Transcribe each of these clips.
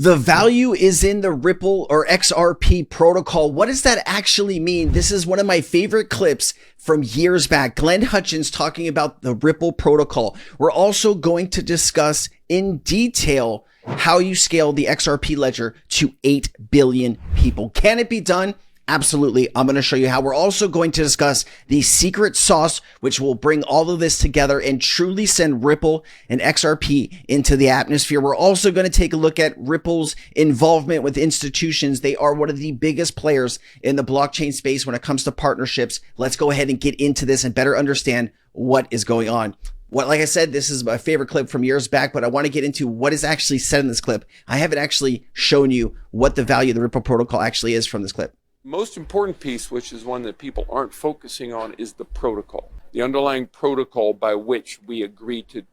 The value is in the Ripple or XRP protocol. What does that actually mean? This is one of my favorite clips from years back. Glenn Hutchins talking about the Ripple protocol. We're also going to discuss in detail how you scale the XRP ledger to 8 billion people. Can it be done? Absolutely. I'm going to show you how. We're also going to discuss the secret sauce, which will bring all of this together and truly send Ripple and XRP into the atmosphere. We're also going to take a look at Ripple's involvement with institutions. They are one of the biggest players in the blockchain space when it comes to partnerships. Let's go ahead and get into this and better understand what is going on. Like I said, this is my favorite clip from years back, but I want to get into what is actually said in this clip. I haven't actually shown you what the value of the Ripple protocol actually is from this clip. Most important piece, which is one that people aren't focusing on, is the protocol, the underlying protocol by which we agree to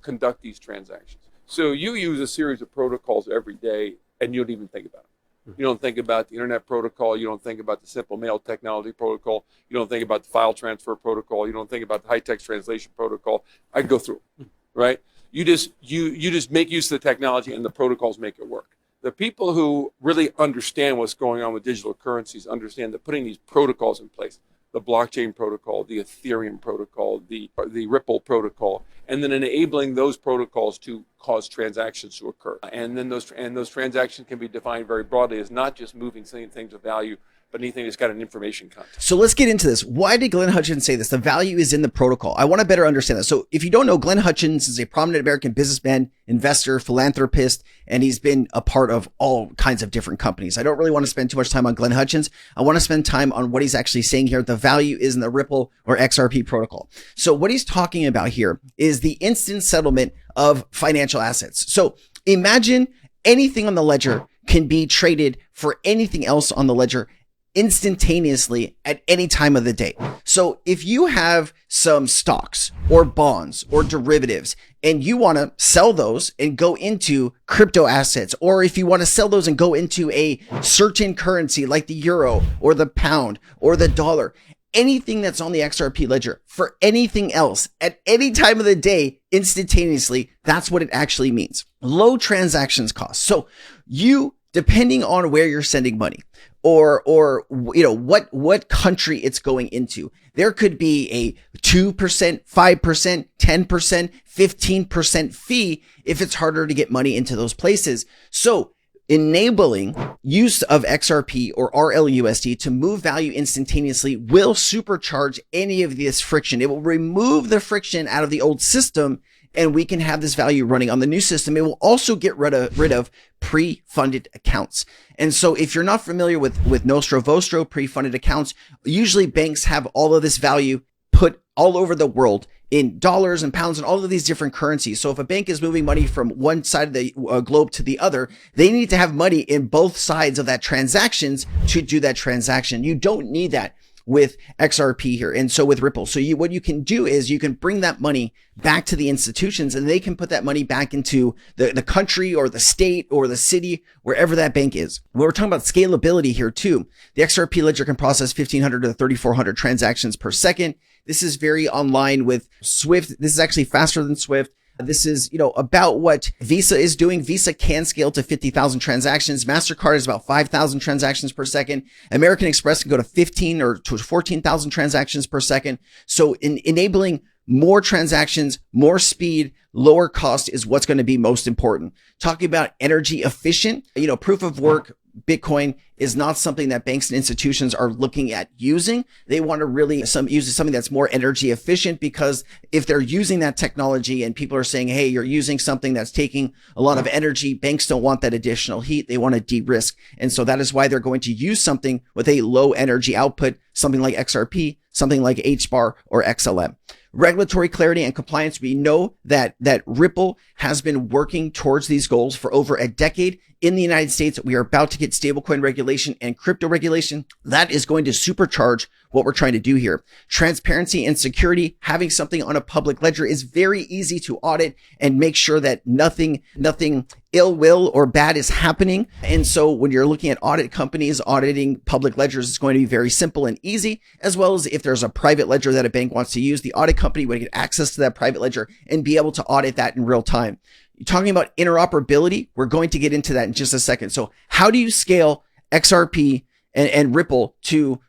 conduct these transactions. So you use a series of protocols every day and you don't even think about it. You don't think about the internet protocol. You don't think about the simple mail technology protocol. You don't think about the file transfer protocol. You don't think about the high text translation protocol. I go through it, right? You just make use of the technology and the protocols make it work. The people who really understand what's going on with digital currencies understand that putting these protocols in place, the blockchain protocol, the Ethereum protocol, the Ripple protocol, and then enabling those protocols to cause transactions to occur. And then those transactions can be defined very broadly as not just moving things of value, but anything that's got an information content. So let's get into this. Why did Glenn Hutchins say this? The value is in the protocol. I want to better understand that. So if you don't know, Glenn Hutchins is a prominent American businessman, investor, philanthropist, and he's been a part of all kinds of different companies. I don't really want to spend too much time on Glenn Hutchins. I want to spend time on what he's actually saying here. The value is in the Ripple or XRP protocol. So what he's talking about here is the instant settlement of financial assets. So imagine anything on the ledger can be traded for anything else on the ledger instantaneously at any time of the day. So if you have some stocks or bonds or derivatives and you want to sell those and go into crypto assets, or if you want to sell those and go into a certain currency like the euro or the pound or the dollar, anything that's on the XRP ledger for anything else at any time of the day instantaneously, that's what it actually means. Low transactions costs. So you, depending on where you're sending money or you know what country it's going into, there could be a 2%, 5%, 10%, 15% fee if it's harder to get money into those places. So enabling use of XRP or RLUSD to move value instantaneously will supercharge any of this friction. It will remove the friction out of the old system, and we can have this value running on the new system. It will also get rid of pre-funded accounts. And so if you're not familiar with Nostro Vostro pre-funded accounts, usually banks have all of this value put all over the world in dollars and pounds and all of these different currencies. So if a bank is moving money from one side of the globe to the other, they need to have money in both sides of that transactions to do that transaction. You don't need that with XRP here. And so with Ripple. So what you can do is you can bring that money back to the institutions and they can put that money back into the country or the state or the city, wherever that bank is. We're talking about scalability here too. The XRP ledger can process 1,500 to 3,400 transactions per second. This is very online with Swift. This is actually faster than Swift. This is, about what Visa is doing. Visa can scale to 50,000 transactions. MasterCard is about 5,000 transactions per second. American Express can go to 15 or to 14,000 transactions per second. So enabling more transactions, more speed, lower cost is what's going to be most important. Talking about energy efficient, proof of work, Bitcoin is not something that banks and institutions are looking at using. They want to really use something that's more energy efficient, because if they're using that technology and people are saying, hey, you're using something that's taking a lot of energy, banks don't want that additional heat. They want to de-risk. And so that is why they're going to use something with a low energy output, something like XRP, something like HBAR or XLM. Regulatory clarity and compliance. We know that Ripple has been working towards these goals for over a decade. In the United States, we are about to get stablecoin regulation and crypto regulation. That is going to supercharge what we're trying to do here. Transparency and security. Having something on a public ledger is very easy to audit and make sure that nothing ill will or bad is happening. And so when you're looking at audit companies, auditing public ledgers is going to be very simple and easy, as well as if there's a private ledger that a bank wants to use, the audit company would get access to that private ledger and be able to audit that in real time. You're talking about interoperability. We're going to get into that in just a second. So how do you scale XRP and Ripple to,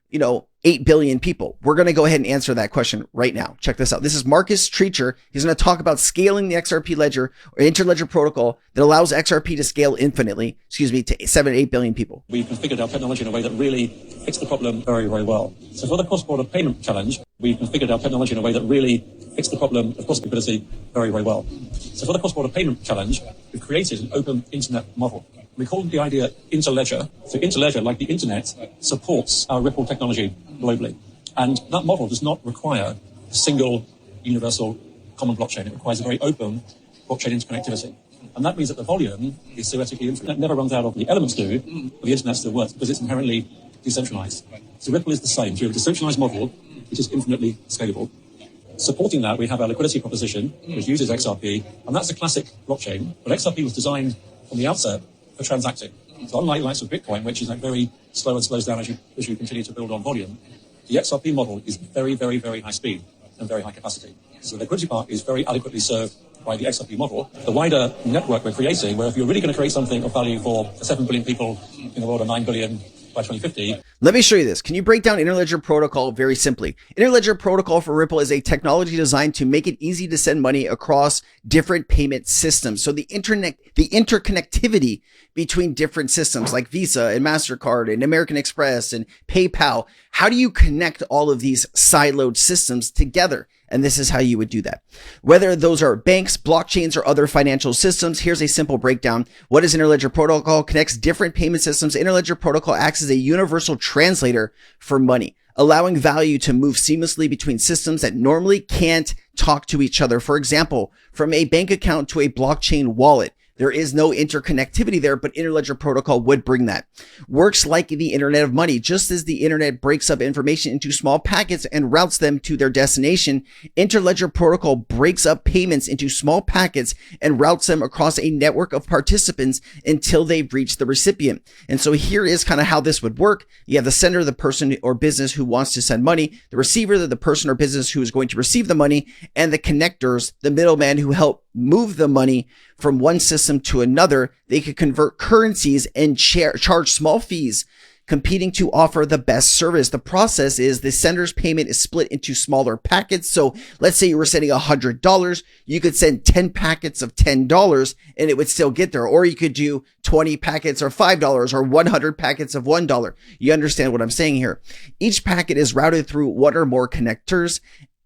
8 billion people? We're going to go ahead and answer that question right now. Check this out. This is Marcus Treacher. He's going to talk about scaling the XRP ledger or interledger protocol that allows XRP to scale infinitely, to 7 to 8 billion people. We've configured our technology in a way that really fits the problem very, very well. So for the cross-border payment challenge, we've configured our technology in a way that really fits the problem of cross-borderability very, very well. So for the cross-border payment challenge, we've created an open internet model. We call the idea interledger. So interledger, like the internet, supports our Ripple technology globally. And that model does not require a single universal common blockchain. It requires a very open blockchain interconnectivity. And that means that the volume is theoretically infinite. It never runs out. Of the elements do, but the internet still works because it's inherently decentralized. So Ripple is the same. So we have a decentralized model, which is infinitely scalable. Supporting that, we have our liquidity proposition, which uses XRP, and that's a classic blockchain. But XRP was designed from the outset for transacting. So unlike the likes of Bitcoin, which is very slow and slows down as you continue to build on volume, the XRP model is very, very, very high speed and very high capacity. So the liquidity part is very adequately served by the XRP model. The wider network we're creating, where if you're really going to create something of value for 7 billion people in the world, or 9 billion by 2050. Let me show you this. Can you break down interledger protocol very simply? Interledger protocol for Ripple is a technology designed to make it easy to send money across different payment systems. So the interconnectivity between different systems like Visa and MasterCard and American Express and PayPal. How do you connect all of these siloed systems together? And this is how you would do that. Whether those are banks, blockchains, or other financial systems, here's a simple breakdown. What is interledger protocol? Connects different payment systems. Interledger protocol acts as a universal translator for money, allowing value to move seamlessly between systems that normally can't talk to each other. For example, from a bank account to a blockchain wallet. There is no interconnectivity there, but interledger protocol would bring that. Works like the internet of money. Just as the internet breaks up information into small packets and routes them to their destination, interledger protocol breaks up payments into small packets and routes them across a network of participants until they reach the recipient. And so here is kind of how this would work. You have the sender, the person or business who wants to send money, the receiver, the person or business who is going to receive the money, and the connectors, the middleman who help move the money from one system to another. They could convert currencies and charge small fees, competing to offer the best service. The process is the sender's payment is split into smaller packets. So let's say you were sending $100. You could send 10 packets of $10 and it would still get there. Or you could do 20 packets or $5 or 100 packets of $1. You understand what I'm saying here? Each packet is routed through one or more connectors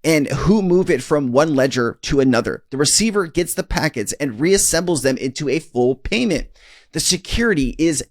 and who move it from one ledger to another. The receiver gets the packets and reassembles them into a full payment. The security is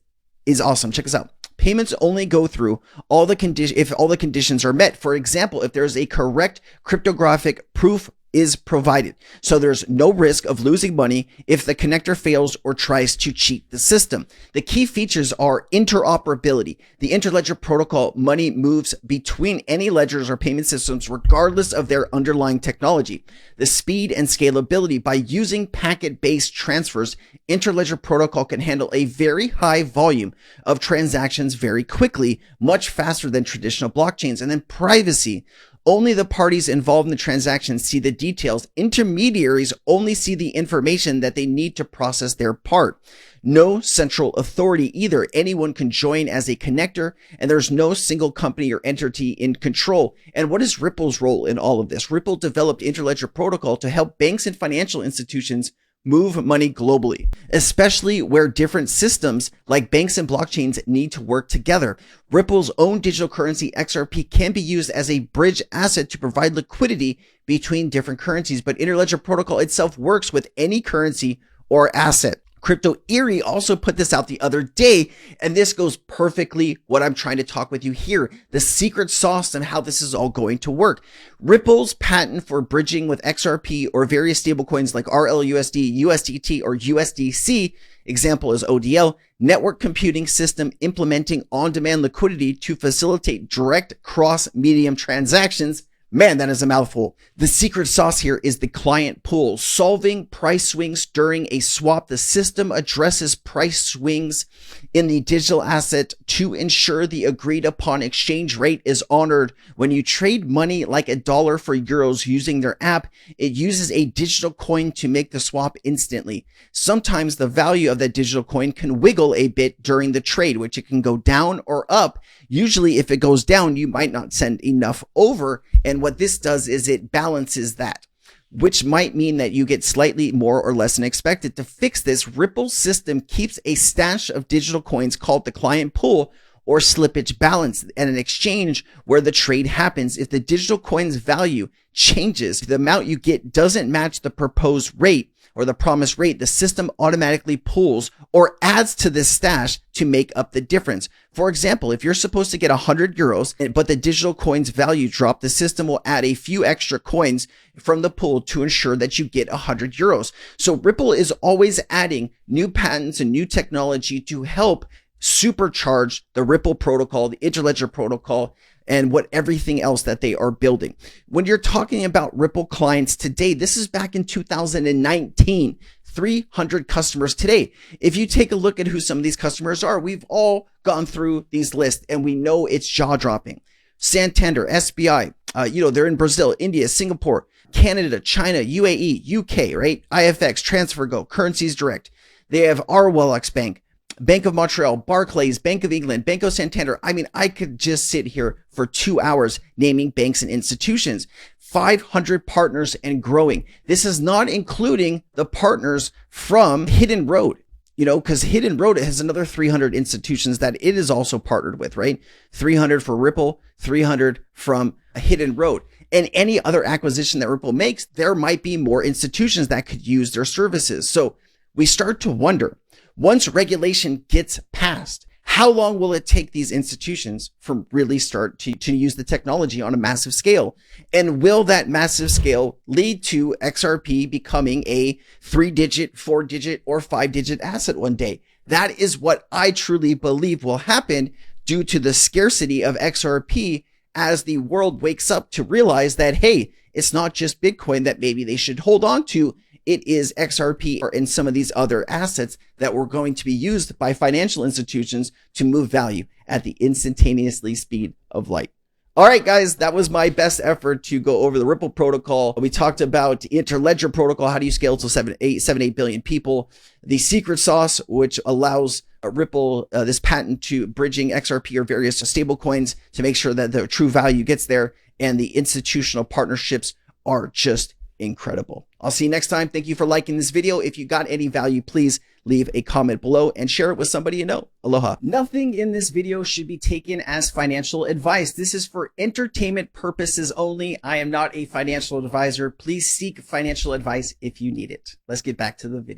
awesome. Check this out. Payments only go through if all the conditions are met. For example, if there's a correct cryptographic proof is provided. So there's no risk of losing money if the connector fails or tries to cheat the system. The key features are interoperability. The interledger protocol money moves between any ledgers or payment systems regardless of their underlying technology. The speed and scalability. By using packet-based transfers, interledger protocol can handle a very high volume of transactions very quickly, much faster than traditional blockchains. And then privacy. Only the parties involved in the transaction see the details. Intermediaries only see the information that they need to process their part. No central authority either. Anyone can join as a connector, and there's no single company or entity in control. And what is Ripple's role in all of this? Ripple developed interledger protocol to help banks and financial institutions move money globally, especially where different systems like banks and blockchains need to work together. Ripple's own digital currency, XRP, can be used as a bridge asset to provide liquidity between different currencies, but interledger protocol itself works with any currency or asset. Crypto Erie also put this out the other day, and this goes perfectly what I'm trying to talk with you here, the secret sauce and how this is all going to work. Ripple's patent for bridging with XRP or various stablecoins like RLUSD, USDT, or USDC, example is ODL, network computing system implementing on-demand liquidity to facilitate direct cross-medium transactions, Man, that is a mouthful. The secret sauce here is the client pool. Solving price swings during a swap. The system addresses price swings in the digital asset to ensure the agreed upon exchange rate is honored. When you trade money like $1 for euros using their app, it uses a digital coin to make the swap instantly. Sometimes the value of that digital coin can wiggle a bit during the trade, which it can go down or up. Usually if it goes down, you might not send enough over. And what this does is it balances that, which might mean that you get slightly more or less than expected. To fix this, Ripple's system keeps a stash of digital coins called the client pool or slippage balance at an exchange where the trade happens. If the digital coin's value changes, the amount you get doesn't match the proposed rate or the promised rate, the system automatically pulls or adds to this stash to make up the difference. For example, if you're supposed to get 100 euros, but the digital coin's value dropped, the system will add a few extra coins from the pool to ensure that you get 100 euros. So Ripple is always adding new patents and new technology to help supercharge the Ripple protocol, the interledger protocol, and everything else that they are building. When you're talking about Ripple clients today, this is back in 2019, 300 customers today. If you take a look at who some of these customers are, we've all gone through these lists and we know it's jaw-dropping. Santander, SBI, they're in Brazil, India, Singapore, Canada, China, UAE, UK, right? IFX, TransferGo, Currencies Direct. They have Arwellex Bank, Bank of Montreal, Barclays, Bank of England, Banco Santander. I mean, I could just sit here for 2 hours naming banks and institutions. 500 partners and growing. This is not including the partners from Hidden Road, because Hidden Road has another 300 institutions that it is also partnered with, right? 300 for Ripple, 300 from Hidden Road. And any other acquisition that Ripple makes, there might be more institutions that could use their services. So we start to wonder, once regulation gets passed, how long will it take these institutions from really start to use the technology on a massive scale? And will that massive scale lead to XRP becoming a 3-digit, 4-digit, or 5-digit asset one day? That is what I truly believe will happen due to the scarcity of XRP as the world wakes up to realize that, hey, it's not just Bitcoin that maybe they should hold on to. It is XRP and some of these other assets that were going to be used by financial institutions to move value at the instantaneously speed of light. All right, guys, that was my best effort to go over the Ripple protocol. We talked about interledger protocol. How do you scale to 8 billion people? The secret sauce, which allows Ripple, this patent to bridging XRP or various stable coins to make sure that the true value gets there. And the institutional partnerships are just incredible. I'll see you next time. Thank you for liking this video. If you got any value, please leave a comment below and share it with somebody you know. Aloha. Nothing in this video should be taken as financial advice. This is for entertainment purposes only. I am not a financial advisor. Please seek financial advice if you need it. Let's get back to the video.